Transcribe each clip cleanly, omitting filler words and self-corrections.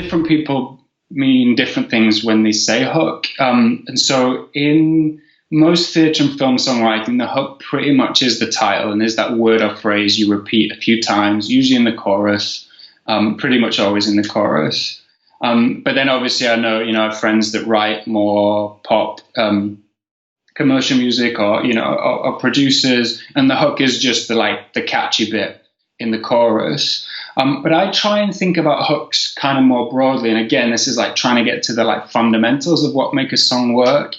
different people mean different things when they say hook. And so in most theatre and film songwriting, the hook pretty much is the title and is that word or phrase you repeat a few times, usually in the chorus, pretty much always in the chorus. But then obviously I know, I have friends that write more pop, commercial music or producers, and the hook is just the catchy bit in the chorus. But I try and think about hooks kind of more broadly. And again, this is like trying to get to the fundamentals of what make a song work.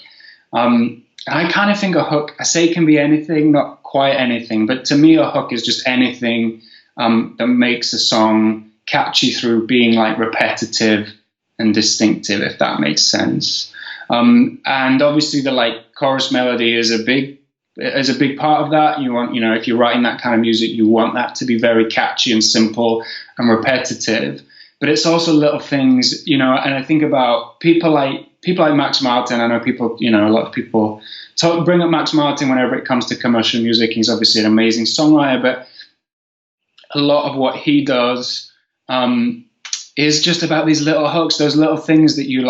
I kind of think a hook, I say it can be anything, not quite anything, but to me a hook is just anything that makes a song catchy through being repetitive and distinctive, if that makes sense. And obviously the chorus melody is a big part of that. You want, if you're writing that kind of music, you want that to be very catchy and simple and repetitive. But it's also little things, and I think about people like Max Martin. I know people, a lot of people bring up Max Martin whenever it comes to commercial music. He's obviously an amazing songwriter, but a lot of what he does is just about these little hooks, those little things that you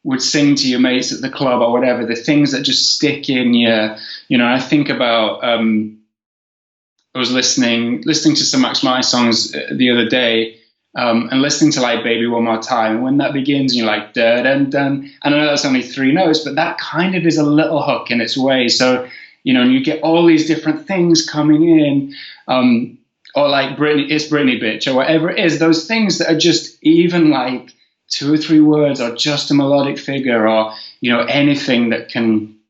would sing to your mates at the club or whatever, the things that just stick in you. I think about, I was listening to some Max Martin songs the other day, and listening to Baby One More Time. When that begins, you're like, dun, dun, dun. And I know that's only 3 notes, but that kind of is a little hook in its way. So, and you get all these different things coming in, or Britney, it's Britney bitch, or whatever it is, those things that are just even 2 or 3 words, or just a melodic figure, or, anything that can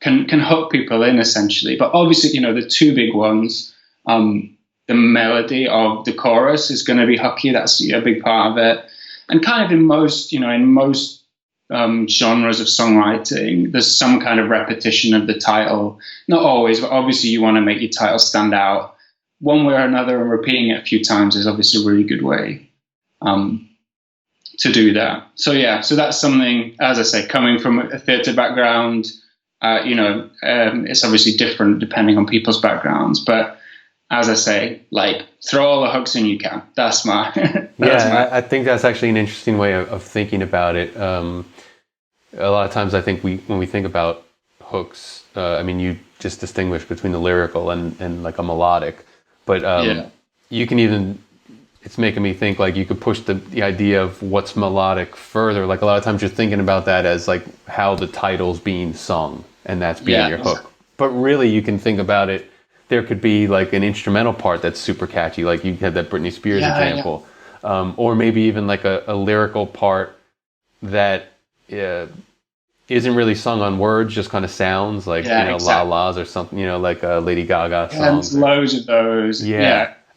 hook people in, essentially. But obviously, the 2 big ones, the melody of the chorus is going to be hooky. That's a big part of it. And kind of in most genres of songwriting, there's some kind of repetition of the title. Not always, but obviously you want to make your title stand out one way or another, and repeating it a few times is obviously a really good way to do that. So that's something, as I say, coming from a theatre background, it's obviously different depending on people's backgrounds, but as I say, throw all the hooks in you can. That's my... I think that's actually an interesting way of thinking about it. A lot of times I think when we think about hooks, you just distinguish between the lyrical and a melodic, but you can even... It's making me think you could push the idea of what's melodic further. A lot of times you're thinking about that as how the title's being sung, and that's being your hook. But really you can think about it, there could be an instrumental part that's super catchy, you had that Britney Spears example, or maybe even a lyrical part that isn't really sung on words, just kind of sounds exactly. La La's or something, like a Lady Gaga song. There's loads of those.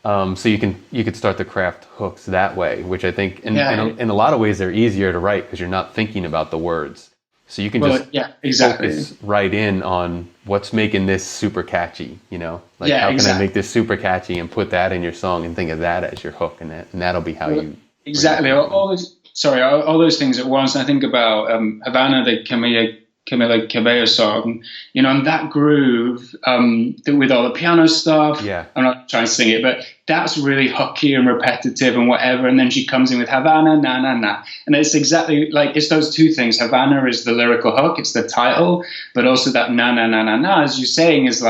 So you could start to craft hooks that way, which I think in a lot of ways they're easier to write because you're not thinking about the words. So you can focus right in on what's making this super catchy, how can I make this super catchy and put that in your song and think of that as your hook, and that'll be how you... Exactly. All those things at once. And I think about Havana, the Camila Cabello song, and that groove with all the piano stuff. I'm not trying to sing it, but that's really hooky and repetitive and whatever. And then she comes in with Havana, na, na, na. And it's exactly it's those 2 things. Havana is the lyrical hook, it's the title, but also that na, na, na, na, na, as you're saying, is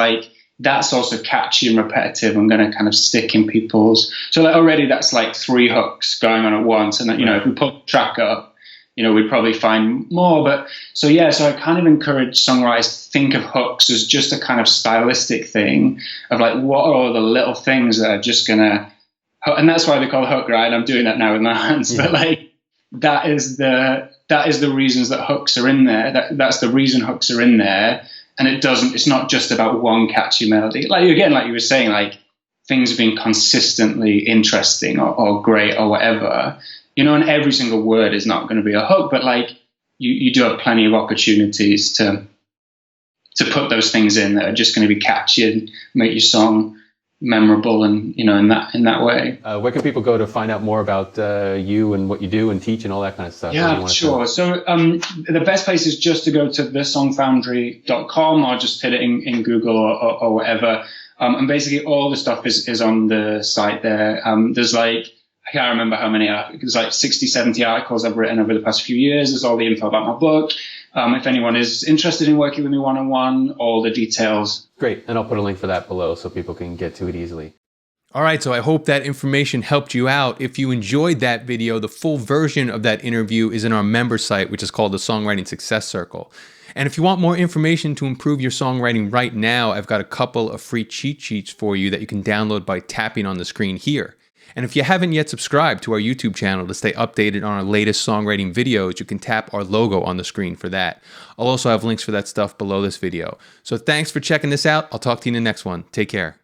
that's also catchy and repetitive and going to kind of stick in people's. So already that's 3 hooks going on at once. And, if we put the track up, we'd probably find more. But so I kind of encourage songwriters to think of hooks as just a kind of stylistic thing of what are all the little things that are just going to, and that's why they call hook, right? I'm doing that now with my hands, but that is the reasons that hooks are in there. That's the reason hooks are in there. And it's not just about one catchy melody. Again, like you were saying, things being consistently interesting or great or whatever. And every single word is not going to be a hook, but you do have plenty of opportunities to put those things in that are just going to be catchy and make your song memorable, and in that way. Where can people go to find out more about you and what you do and teach and all that kind of stuff? Yeah, sure. So the best place is just to go to thesongfoundry.com, or just hit it in Google or whatever. And basically all the stuff is on the site there. There's I can't remember how many, it's like 60, 70 articles I've written over the past few years. There's all the info about my book. If anyone is interested in working with me one-on-one, all the details. Great. And I'll put a link for that below so people can get to it easily. All right, so I hope that information helped you out. If you enjoyed that video, the full version of that interview is in our member site, which is called the Songwriting Success Circle. And if you want more information to improve your songwriting right now, I've got a couple of free cheat sheets for you that you can download by tapping on the screen here. And if you haven't yet subscribed to our YouTube channel to stay updated on our latest songwriting videos, you can tap our logo on the screen for that. I'll also have links for that stuff below this video. So thanks for checking this out. I'll talk to you in the next one. Take care.